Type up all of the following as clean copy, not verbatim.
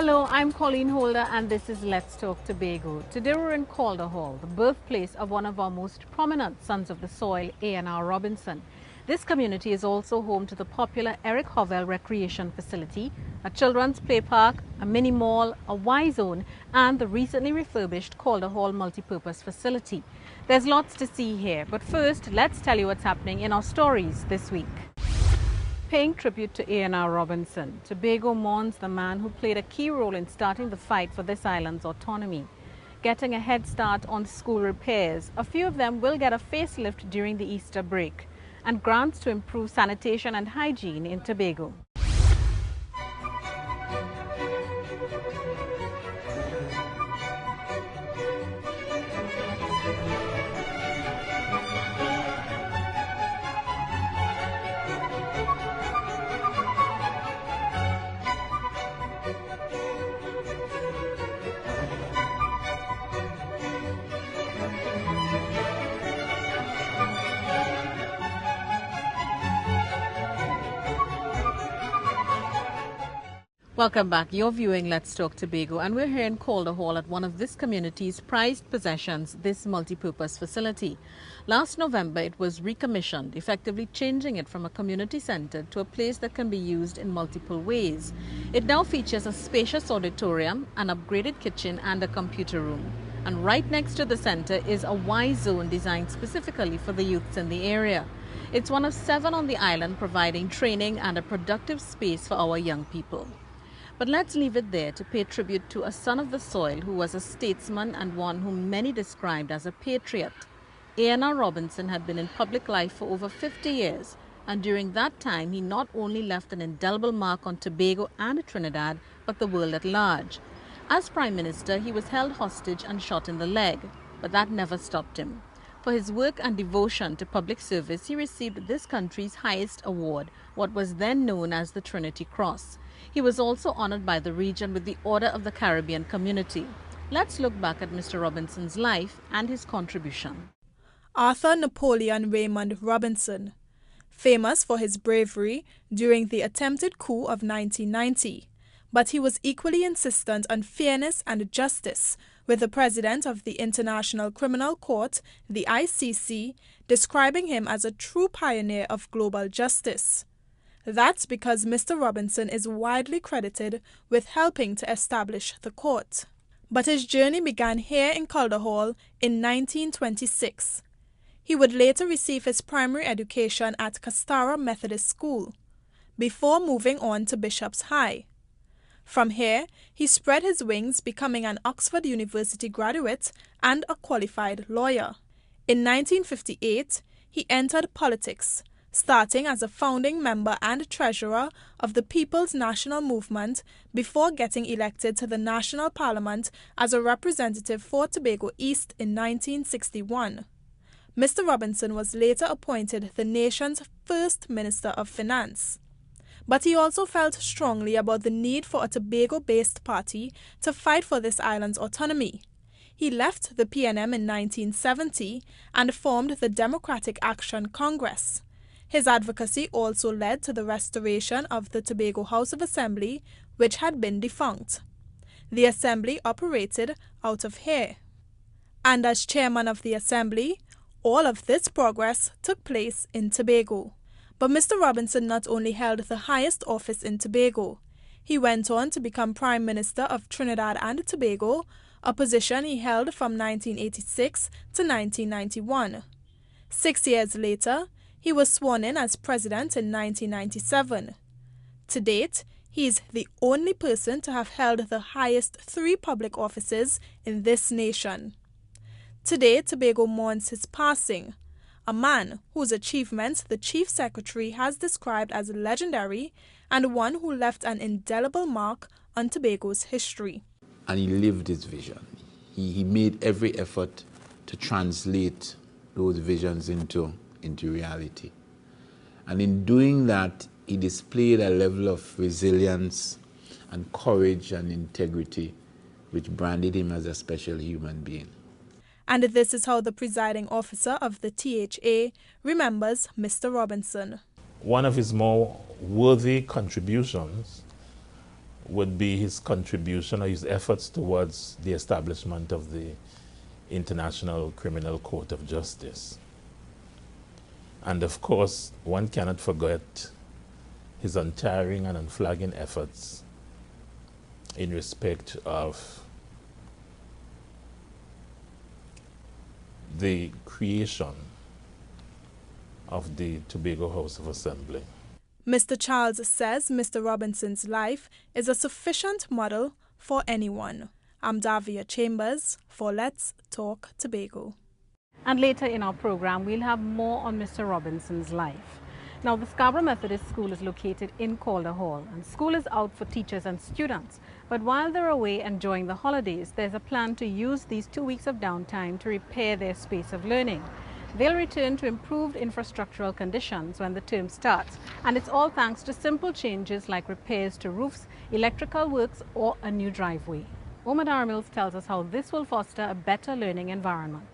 Hello, I'm Colleen Holder and this is Let's Talk Tobago. Today we're in Calder Hall, the birthplace of one of our most prominent sons of the soil, ANR Robinson. This community is also home to the popular Eric Hovell Recreation Facility, a children's play park, a mini mall, a Y zone and the recently refurbished Calder Hall multipurpose facility. There's lots to see here, but first let's tell you what's happening in our stories this week. Paying tribute to ANR Robinson, Tobago mourns the man who played a key role in starting the fight for this island's autonomy. Getting a head start on school repairs, a few of them will get a facelift during the Easter break, and grants to improve sanitation and hygiene in Tobago. Welcome back. You're viewing Let's Talk Tobago and we're here in Calder Hall at one of this community's prized possessions, this multipurpose facility. Last November it was recommissioned, effectively changing it from a community centre to a place that can be used in multiple ways. It now features a spacious auditorium, an upgraded kitchen and a computer room. And right next to the centre is a Y zone designed specifically for the youths in the area. It's one of 7 on the island, providing training and a productive space for our young people. But let's leave it there to pay tribute to a son of the soil who was a statesman and one whom many described as a patriot. ANR Robinson had been in public life for over 50 years, and during that time he not only left an indelible mark on Tobago and Trinidad, but the world at large. As Prime Minister, he was held hostage and shot in the leg, but that never stopped him. For his work and devotion to public service, he received this country's highest award, what was then known as the Trinity Cross. He was also honoured by the region with the Order of the Caribbean Community. Let's look back at Mr. Robinson's life and his contribution. Arthur Napoleon Raymond Robinson, famous for his bravery during the attempted coup of 1990, but he was equally insistent on fairness and justice, with the president of the International Criminal Court, the ICC, describing him as a true pioneer of global justice. That's because Mr. Robinson is widely credited with helping to establish the court. But his journey began here in Calder Hall in 1926. He would later receive his primary education at Scarborough Methodist School, before moving on to Bishop's High. From here, he spread his wings, becoming an Oxford University graduate and a qualified lawyer. In 1958, he entered politics, starting as a founding member and treasurer of the People's National Movement before getting elected to the National Parliament as a representative for Tobago East in 1961. Mr. Robinson was later appointed the nation's first Minister of Finance. But he also felt strongly about the need for a Tobago-based party to fight for this island's autonomy. He left the PNM in 1970 and formed the Democratic Action Congress. His advocacy also led to the restoration of the Tobago House of Assembly, which had been defunct. The Assembly operated out of here. And as chairman of the Assembly, all of this progress took place in Tobago. But Mr. Robinson not only held the highest office in Tobago, he went on to become Prime Minister of Trinidad and Tobago, a position he held from 1986 to 1991. 6 years later, he was sworn in as President in 1997. To date, he is the only person to have held the highest 3 public offices in this nation. Today, Tobago mourns his passing, a man whose achievements the Chief Secretary has described as legendary and one who left an indelible mark on Tobago's history. And he lived his vision. He made every effort to translate those visions into reality. And in doing that, he displayed a level of resilience and courage and integrity which branded him as a special human being. And this is how the presiding officer of the THA remembers Mr. Robinson. One of his more worthy contributions would be his contribution or his efforts towards the establishment of the International Criminal Court of Justice. And of course, one cannot forget his untiring and unflagging efforts in respect of the creation of the Tobago House of Assembly. Mr. Charles says Mr. Robinson's life is a sufficient model for anyone. I'm Davia Chambers for Let's Talk Tobago. And later in our program, we'll have more on Mr. Robinson's life. Now, the Scarborough Methodist School is located in Calder Hall, and school is out for teachers and students. But while they're away enjoying the holidays, there's a plan to use these 2 weeks of downtime to repair their space of learning. They'll return to improved infrastructural conditions when the term starts, and it's all thanks to simple changes like repairs to roofs, electrical works, or a new driveway. Omar Mills tells us how this will foster a better learning environment.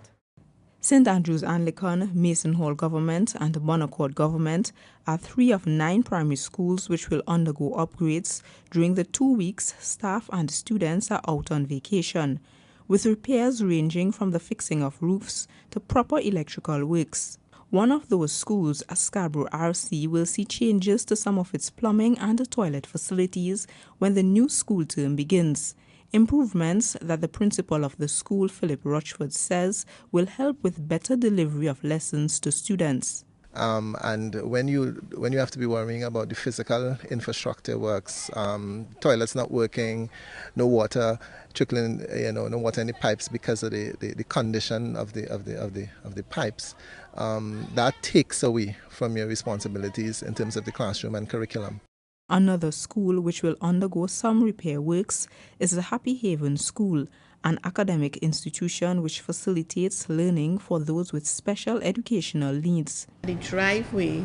St. Andrew's Anglican, Mason Hall Government and Bonaccord Government are 3 of 9 primary schools which will undergo upgrades during the 2 weeks staff and students are out on vacation, with repairs ranging from the fixing of roofs to proper electrical works. One of those schools, Scarborough RC, will see changes to some of its plumbing and toilet facilities when the new school term begins. Improvements that the principal of the school, Philip Rochford, says will help with better delivery of lessons to students. And when you have to be worrying about the physical infrastructure works, toilets not working, no water trickling, no water in the pipes because of the condition of the pipes, that takes away from your responsibilities in terms of the classroom and curriculum. Another school which will undergo some repair works is the Happy Haven School, an academic institution which facilitates learning for those with special educational needs. The driveway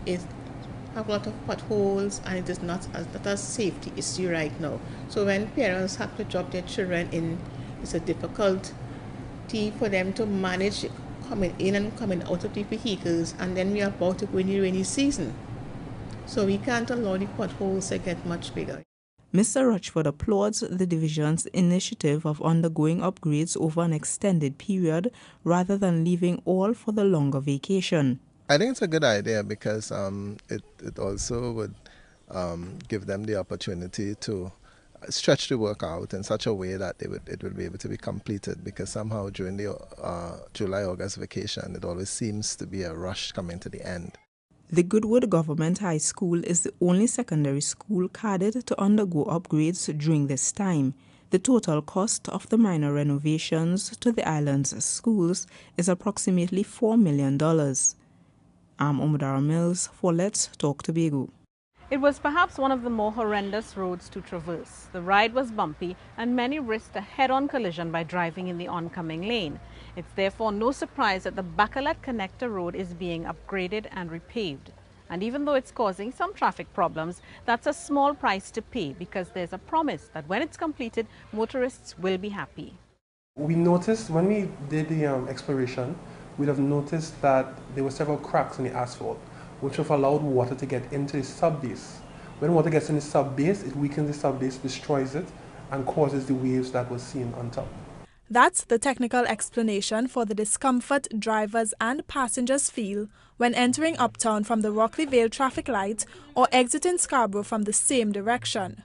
have a lot of potholes and it is not a safety issue right now. So when parents have to drop their children in, it's a difficulty for them to manage coming in and coming out of the vehicles, and then we are about to go in the rainy season. So we can't allow the potholes to get much bigger. Mr. Rochford applauds the division's initiative of undergoing upgrades over an extended period rather than leaving all for the longer vacation. I think it's a good idea because it also would give them the opportunity to stretch the work out in such a way that it would be able to be completed, because somehow during the July-August vacation it always seems to be a rush coming to the end. The Goodwood Government High School is the only secondary school carded to undergo upgrades during this time. The total cost of the minor renovations to the island's schools is approximately $4 million. I'm Omar Mills for Let's Talk Tobago. It was perhaps one of the more horrendous roads to traverse. The ride was bumpy and many risked a head-on collision by driving in the oncoming lane. It's therefore no surprise that the Bacalat Connector Road is being upgraded and repaved. And even though it's causing some traffic problems, that's a small price to pay because there's a promise that when it's completed, motorists will be happy. We noticed when we did the exploration, we'd have noticed that there were several cracks in the asphalt, which have allowed water to get into the subbase. When water gets in the subbase, it weakens the subbase, destroys it, and causes the waves that were seen on top. That's the technical explanation for the discomfort drivers and passengers feel when entering Uptown from the Rockley Vale traffic light or exiting Scarborough from the same direction.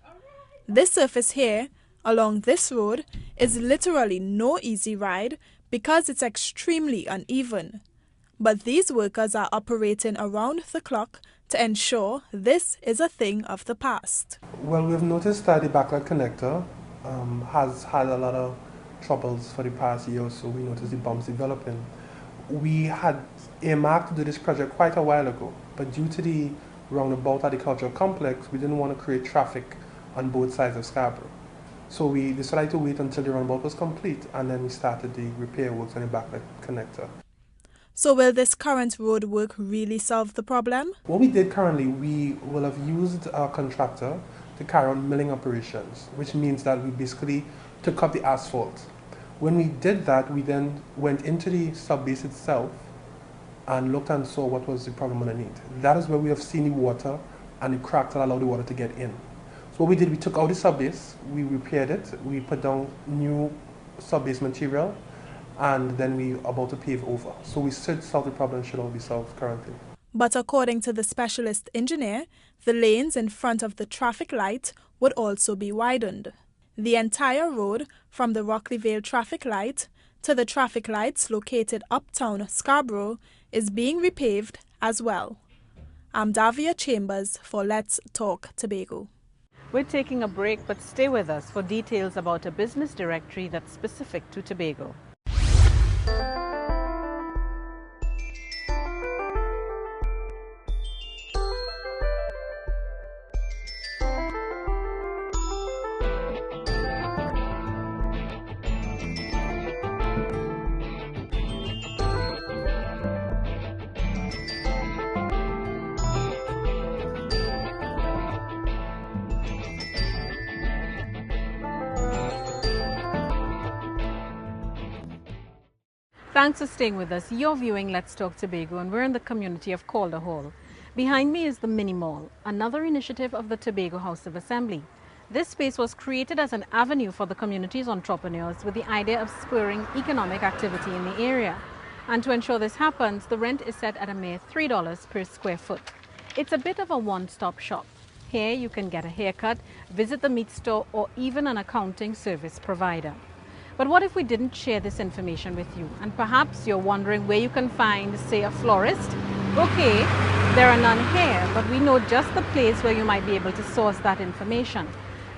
This surface here, along this road, is literally no easy ride because it's extremely uneven. But these workers are operating around the clock to ensure this is a thing of the past. Well, we've noticed that the Bacalat Connector has had a lot of troubles for the past year or so. We noticed the bumps developing. We had earmarked to do this project quite a while ago, but due to the roundabout at the cultural complex, we didn't want to create traffic on both sides of Scarborough. So we decided to wait until the roundabout was complete, and then we started the repair works on the Bacalat Connector. So will this current road work really solve the problem? What we did currently, we will have used our contractor to carry out milling operations, which means that we basically took up the asphalt. When we did that, we then went into the subbase itself and looked and saw what was the problem underneath. That is where we have seen the water and the cracks that allow the water to get in. So what we did, we took out the subbase, we repaired it, we put down new subbase material, and then we are about to pave over. So we should solve the problem, should all be solved currently. But according to the specialist engineer, the lanes in front of the traffic light would also be widened. The entire road from the Rockley Vale traffic light to the traffic lights located uptown Scarborough is being repaved as well. I'm Davia Chambers for Let's Talk Tobago. We're taking a break, but stay with us for details about a business directory that's specific to Tobago. Thanks for staying with us. You're viewing Let's Talk Tobago, and we're in the community of Calder Hall. Behind me is the Mini Mall, another initiative of the Tobago House of Assembly. This space was created as an avenue for the community's entrepreneurs with the idea of spurring economic activity in the area. And to ensure this happens, the rent is set at a mere $3 per square foot. It's a bit of a one-stop shop. Here you can get a haircut, visit the meat store, or even an accounting service provider. But what if we didn't share this information with you? And perhaps you're wondering where you can find, say, a florist? Okay, there are none here, but we know just the place where you might be able to source that information.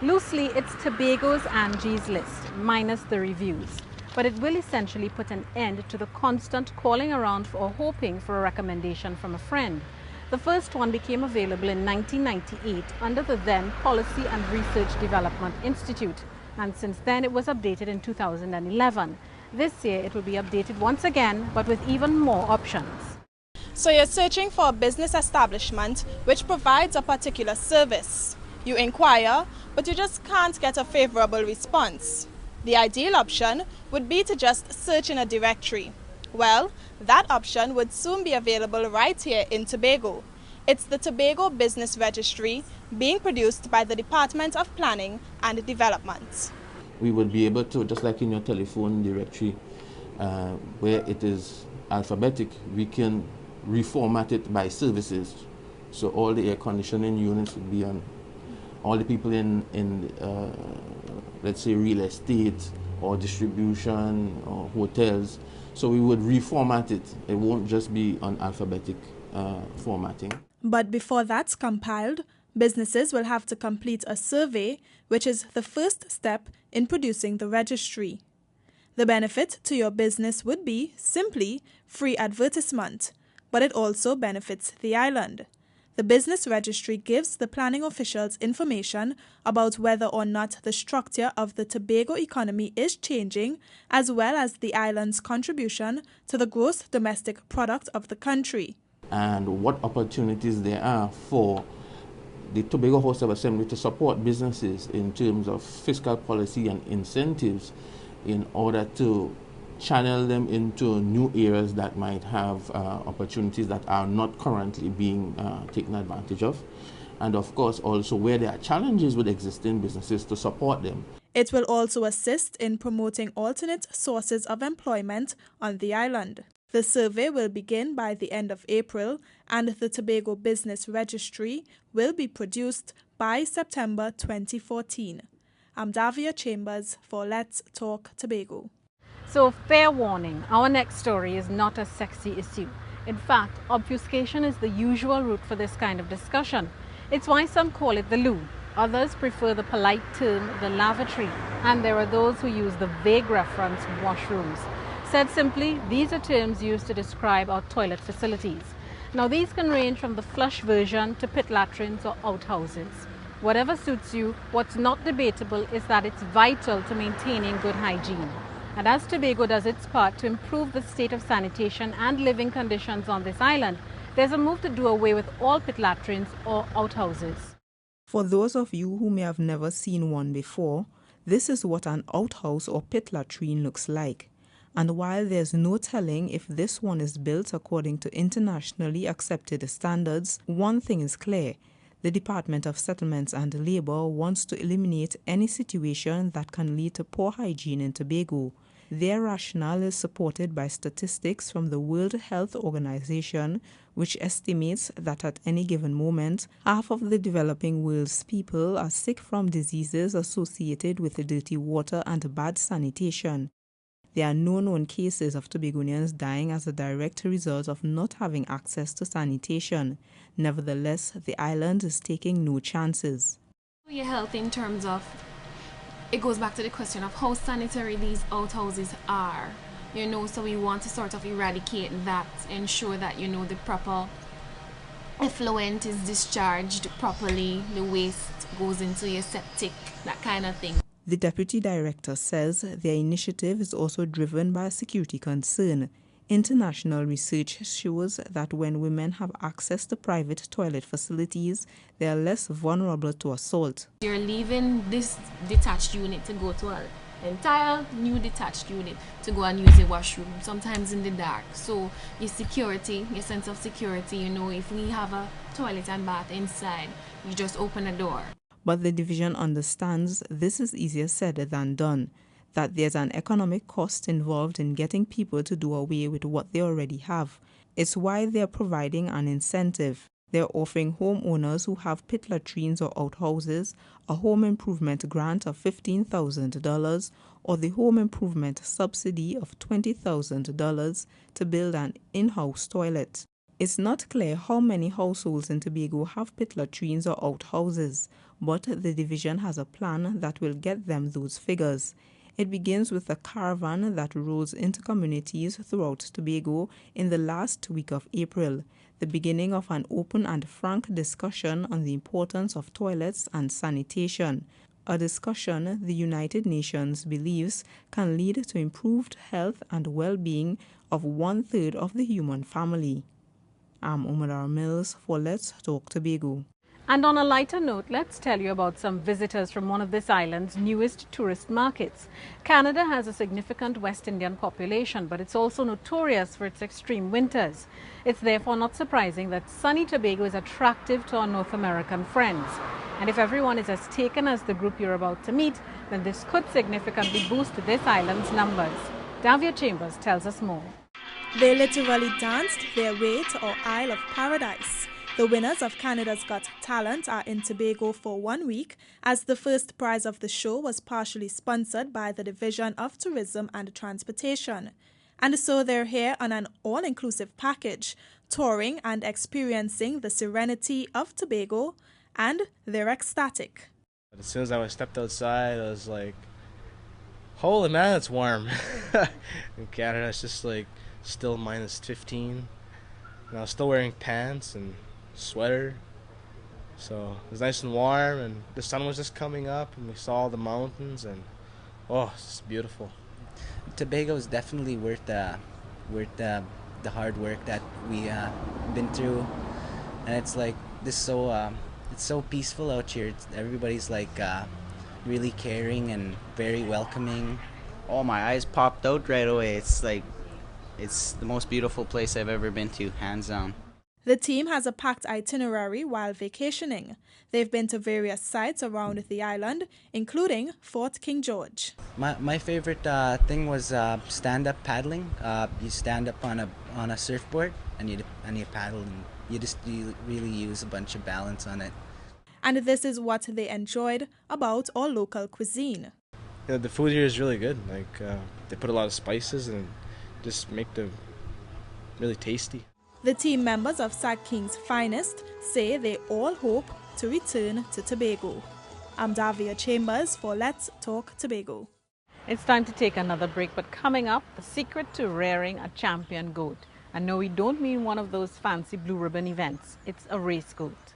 Loosely, it's Tobago's Angie's List, minus the reviews. But it will essentially put an end to the constant calling around or hoping for a recommendation from a friend. The first one became available in 1998 under the then Policy and Research Development Institute. And since then it was updated in 2011. This year it will be updated once again, but with even more options. So you're searching for a business establishment which provides a particular service. You inquire, but you just can't get a favorable response. The ideal option would be to just search in a directory. Well, that option would soon be available right here in Tobago. It's the Tobago Business Registry, being produced by the Department of Planning and Development. We would be able to, just like in your telephone directory, where it is alphabetic, we can reformat it by services. So all the air conditioning units would be on, all the people in let's say real estate or distribution or hotels. So we would reformat it. It won't just be on alphabetic formatting. But before that's compiled, businesses will have to complete a survey, which is the first step in producing the registry. The benefit to your business would be simply free advertisement, but it also benefits the island. The business registry gives the planning officials information about whether or not the structure of the Tobago economy is changing, as well as the island's contribution to the gross domestic product of the country. And what opportunities there are for the Tobago House of Assembly to support businesses in terms of fiscal policy and incentives in order to channel them into new areas that might have opportunities that are not currently being taken advantage of. And of course also where there are challenges with existing businesses to support them. It will also assist in promoting alternate sources of employment on the island. The survey will begin by the end of April, and the Tobago Business Registry will be produced by September 2014. I'm Davia Chambers for Let's Talk Tobago. So fair warning, our next story is not a sexy issue. In fact, obfuscation is the usual route for this kind of discussion. It's why some call it the loo. Others prefer the polite term the lavatory, and there are those who use the vague reference washrooms. Said simply, these are terms used to describe our toilet facilities. Now these can range from the flush version to pit latrines or outhouses. Whatever suits you, what's not debatable is that it's vital to maintaining good hygiene. And as Tobago does its part to improve the state of sanitation and living conditions on this island, there's a move to do away with all pit latrines or outhouses. For those of you who may have never seen one before, this is what an outhouse or pit latrine looks like. And while there's no telling if this one is built according to internationally accepted standards, one thing is clear. The Department of Settlements and Labour wants to eliminate any situation that can lead to poor hygiene in Tobago. Their rationale is supported by statistics from the World Health Organization, which estimates that at any given moment, half of the developing world's people are sick from diseases associated with dirty water and bad sanitation. There are no known cases of Tobagonians dying as a direct result of not having access to sanitation. Nevertheless, the island is taking no chances. Your health in terms of, it goes back to the question of how sanitary these outhouses are. So we want to sort of eradicate that, ensure that, the proper effluent is discharged properly, the waste goes into your septic, that kind of thing. The Deputy Director says their initiative is also driven by a security concern. International research shows that when women have access to private toilet facilities, they are less vulnerable to assault. You're leaving this detached unit to go to an entire new detached unit to go and use a washroom, sometimes in the dark. So your security, your sense of security, if we have a toilet and bath inside, you just open a door. But the division understands this is easier said than done, that there's an economic cost involved in getting people to do away with what they already have. It's why they're providing an incentive. They're offering homeowners who have pit latrines or outhouses a home improvement grant of $15,000 or the home improvement subsidy of $20,000 to build an in-house toilet. It's not clear how many households in Tobago have pit latrines or outhouses, but the division has a plan that will get them those figures. It begins with a caravan that rolls into communities throughout Tobago in the last week of April, the beginning of an open and frank discussion on the importance of toilets and sanitation, a discussion the United Nations believes can lead to improved health and well-being of 1/3 of the human family. I'm Umar Mills for Let's Talk Tobago. And on a lighter note, let's tell you about some visitors from one of this island's newest tourist markets. Canada has a significant West Indian population, but it's also notorious for its extreme winters. It's therefore not surprising that sunny Tobago is attractive to our North American friends. And if everyone is as taken as the group you're about to meet, then this could significantly boost this island's numbers. Davia Chambers tells us more. They literally danced their way to our Isle of Paradise. The winners of Canada's Got Talent are in Tobago for 1 week, as the first prize of the show was partially sponsored by the Division of Tourism and Transportation. And so they're here on an all-inclusive package, touring and experiencing the serenity of Tobago, and they're ecstatic. As soon as I stepped outside, I was like, holy man, it's warm. In Canada, it's just like still minus 15. And I was still wearing pants and sweater, so it was nice and warm, and the sun was just coming up, and we saw all the mountains, and it's beautiful. Tobago is definitely worth the hard work that we been through, and it's like it's so peaceful out here. Everybody's like really caring and very welcoming. Oh, my eyes popped out right away. It's the most beautiful place I've ever been to, hands down. The team has a packed itinerary while vacationing. They've been to various sites around the island, including Fort King George. My favorite thing was stand-up paddling. You stand up on a surfboard and you paddle, and you really use a bunch of balance on it. And this is what they enjoyed about our local cuisine. The food here is really good. Like they put a lot of spices and just make them really tasty. The team members of Sag King's Finest say they all hope to return to Tobago. I'm Davia Chambers for Let's Talk Tobago. It's time to take another break, but coming up, the secret to rearing a champion goat. And no, we don't mean one of those fancy blue ribbon events. It's a race goat.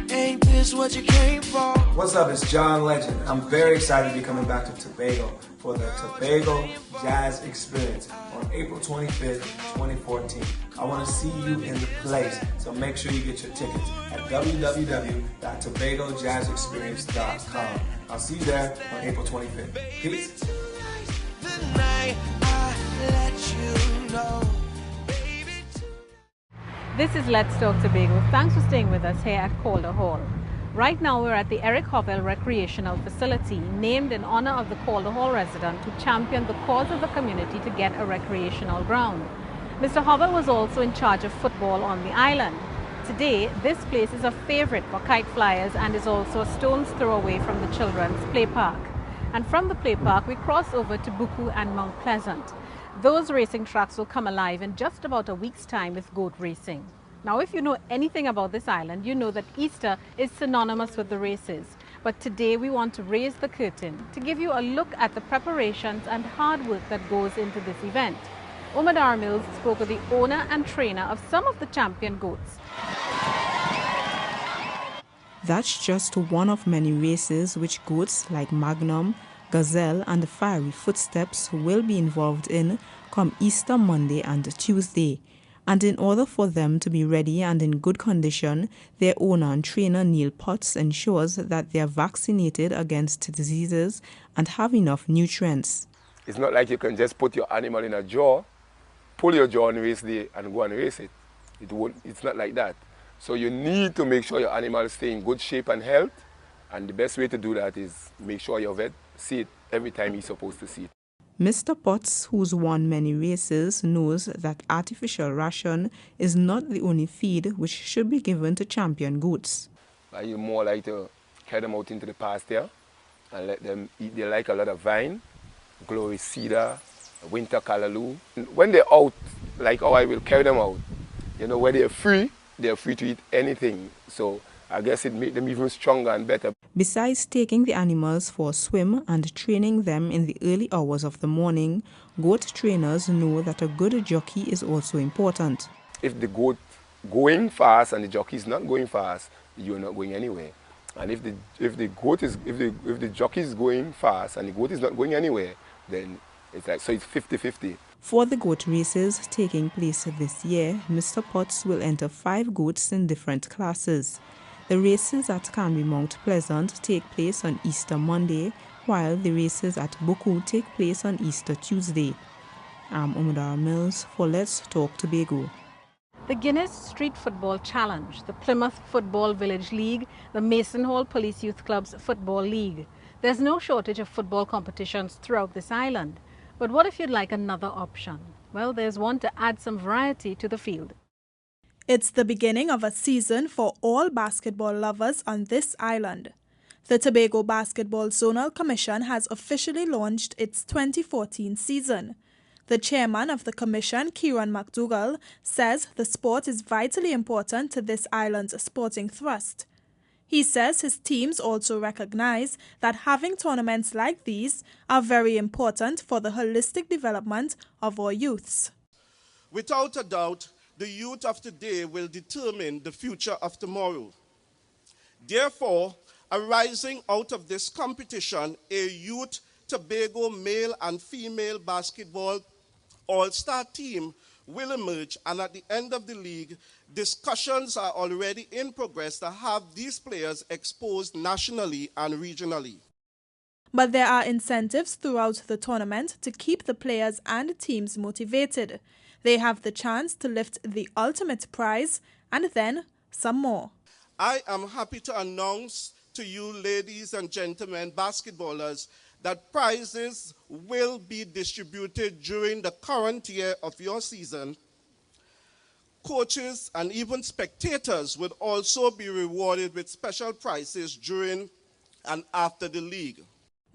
Ain't this what you came for? What's up, it's John Legend. I'm very excited to be coming back to Tobago for the Tobago Jazz Experience on April 25th, 2014. I want to see you in the place, so make sure you get your tickets at www.tobagojazzexperience.com. I'll see you there on April 25th. Peace. The night I let you know. This is Let's Talk Tobago. Thanks for staying with us here at Calder Hall. Right now we're at the Eric Hovell Recreational Facility, named in honor of the Calder Hall resident who championed the cause of the community to get a recreational ground. Mr. Hovell was also in charge of football on the island. Today, this place is a favorite for kite flyers and is also a stone's throw away from the children's play park. And from the play park, we cross over to Buku and Mount Pleasant. Those racing tracks will come alive in just about a week's time with goat racing. Now, if you know anything about this island, you know that Easter is synonymous with the races. But today we want to raise the curtain to give you a look at the preparations and hard work that goes into this event. Umadar Mills spoke with the owner and trainer of some of the champion goats. That's just one of many races which goats like Magnum, Gazelle and the Fiery Footsteps will be involved in come Easter Monday and Tuesday. And in order for them to be ready and in good condition, their owner and trainer Neil Potts ensures that they are vaccinated against diseases and have enough nutrients. It's not like you can just put your animal in a jaw, pull your jaw on race day and go and race it. It's not like that. So you need to make sure your animals stay in good shape and health, and the best way to do that is make sure your vet see it every time he's supposed to see it. Mr. Potts, who's won many races, knows that artificial ration is not the only feed which should be given to champion goats. You more like to carry them out into the pasture and let them eat. They like a lot of vine, glory cedar, winter callaloo. When they're out, like how I will carry them out, when they're free to eat anything. So I guess it makes them even stronger and better. Besides taking the animals for a swim and training them in the early hours of the morning, goat trainers know that a good jockey is also important. If the goat going fast and the jockey is not going fast, you're not going anywhere. And if the jockey is going fast and the goat is not going anywhere, then it's 50-50. For the goat races taking place this year, Mr. Potts will enter 5 goats in different classes. The races at Canby Mount Pleasant take place on Easter Monday, while the races at Buku take place on Easter Tuesday. I'm Umadar Mills for Let's Talk Tobago. The Guinness Street Football Challenge, the Plymouth Football Village League, the Mason Hall Police Youth Club's Football League. There's no shortage of football competitions throughout this island. But what if you'd like another option? Well, there's one to add some variety to the field. It's the beginning of a season for all basketball lovers on this island. The Tobago Basketball Zonal Commission has officially launched its 2014 season. The chairman of the commission, Kieran McDougall, says the sport is vitally important to this island's sporting thrust. He says his teams also recognize that having tournaments like these are very important for the holistic development of our youths. Without a doubt, the youth of today will determine the future of tomorrow. Therefore, arising out of this competition, a youth Tobago male and female basketball all-star team will emerge, and at the end of the league, discussions are already in progress to have these players exposed nationally and regionally. But there are incentives throughout the tournament to keep the players and teams motivated. They have the chance to lift the ultimate prize and then some more. I am happy to announce to you, ladies and gentlemen, basketballers, that prizes will be distributed during the current year of your season. Coaches and even spectators would also be rewarded with special prizes during and after the league.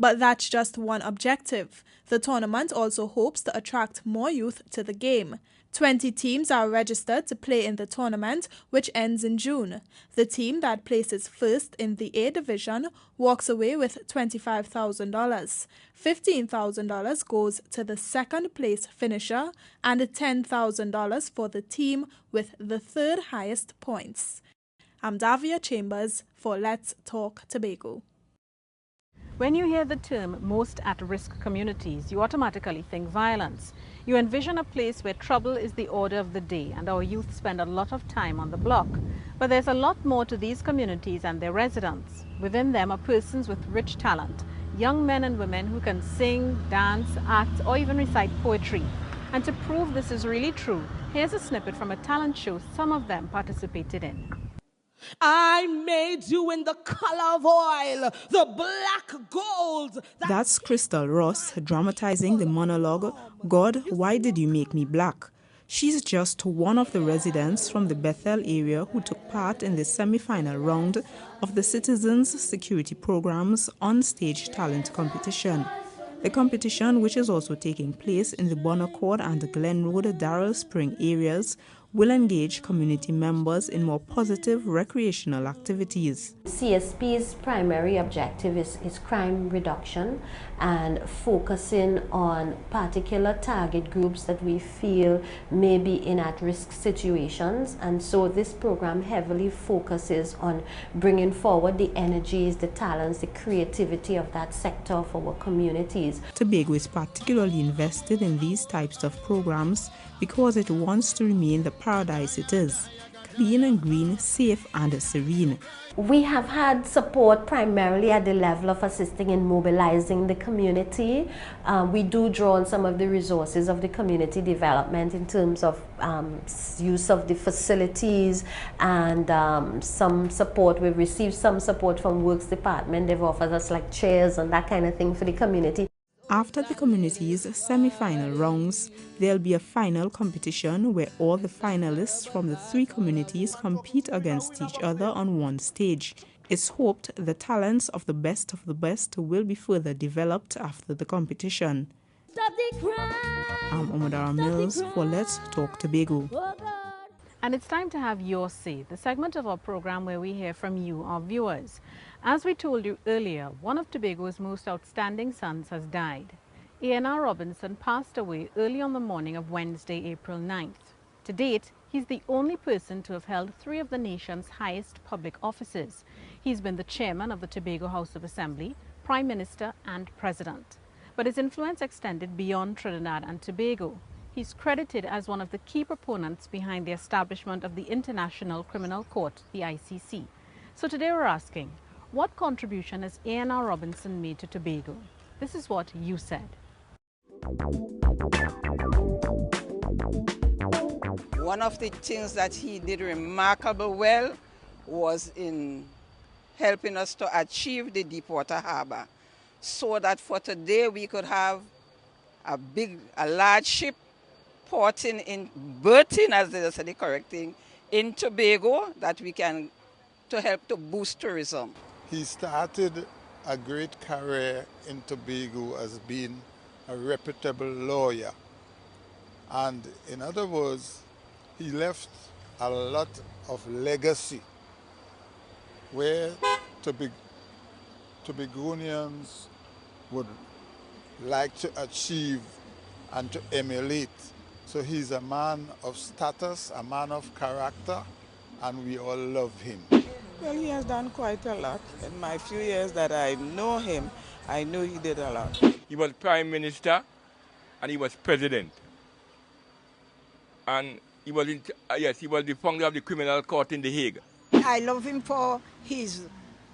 But that's just one objective. The tournament also hopes to attract more youth to the game. 20 teams are registered to play in the tournament, which ends in June. The team that places first in the A division walks away with $25,000. $15,000 goes to the second place finisher and $10,000 for the team with the third highest points. I'm Davia Chambers for Let's Talk Tobago. When you hear the term most at-risk communities, you automatically think violence. You envision a place where trouble is the order of the day and our youth spend a lot of time on the block. But there's a lot more to these communities and their residents. Within them are persons with rich talent, young men and women who can sing, dance, act, or even recite poetry. And to prove this is really true, here's a snippet from a talent show some of them participated in. I made you in the color of oil, the black gold. That's Crystal Ross dramatizing the monologue, God, why did you make me black? She's just one of the residents from the Bethel area who took part in the semi-final round of the Citizens Security Program's on-stage talent competition. The competition, which is also taking place in the Bonaccord and Glen Road Darrell Spring areas, will engage community members in more positive recreational activities. CSP's primary objective is crime reduction and focusing on particular target groups that we feel may be in at-risk situations. And so this program heavily focuses on bringing forward the energies, the talents, the creativity of that sector for our communities. Tobago is particularly invested in these types of programs because it wants to remain the paradise it is, clean and green, safe and serene. We have had support primarily at the level of assisting in mobilizing the community. We do draw on some of the resources of the community development in terms of use of the facilities and some support. We've received some support from Works Department. They've offered us like chairs and that kind of thing for the community. After the community's semi-final rounds, there'll be a final competition where all the finalists from the three communities compete against each other on one stage. It's hoped the talents of the best will be further developed after the competition. I'm Omadara Mills for Let's Talk Tobago. And it's time to have your say, the segment of our program where we hear from you, our viewers. As we told you earlier, one of Tobago's most outstanding sons has died. ANR Robinson passed away early on the morning of Wednesday, April 9th. To date, he's the only person to have held 3 of the nation's highest public offices. He's been the chairman of the Tobago House of Assembly, Prime Minister and President. But his influence extended beyond Trinidad and Tobago. He's credited as one of the key proponents behind the establishment of the International Criminal Court, the ICC. So today we're asking, what contribution has ANR Robinson made to Tobago? This is what you said. One of the things that he did remarkably well was in helping us to achieve the Deepwater Harbor, so that for today we could have a large ship berthing, as they say the correct thing, in Tobago, that we can to help to boost tourism. He started a great career in Tobago as being a reputable lawyer. And in other words, he left a lot of legacy where Tobagonians would like to achieve and to emulate. So he's a man of status, a man of character, and we all love him. Well, he has done quite a lot. In my few years that I know him, I know he did a lot. He was Prime Minister and he was President. And he was, he was the founder of the Criminal Court in The Hague. I love him for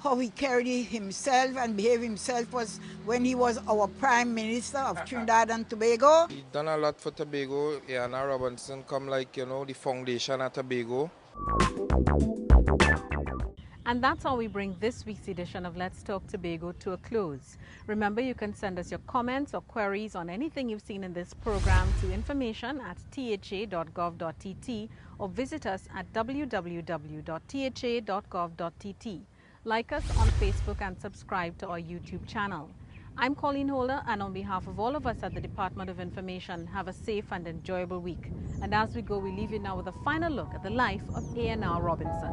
how he carried himself and behaved himself was when he was our Prime Minister of Trinidad and Tobago. He done a lot for Tobago. ANR Robinson come like, the foundation at Tobago. And that's how we bring this week's edition of Let's Talk Tobago to a close. Remember, you can send us your comments or queries on anything you've seen in this program to information@tha.gov.tt or visit us at www.tha.gov.tt. Like us on Facebook and subscribe to our YouTube channel. I'm Colleen Holder, and on behalf of all of us at the Department of Information, have a safe and enjoyable week. And as we go, we leave you now with a final look at the life of ANR Robinson.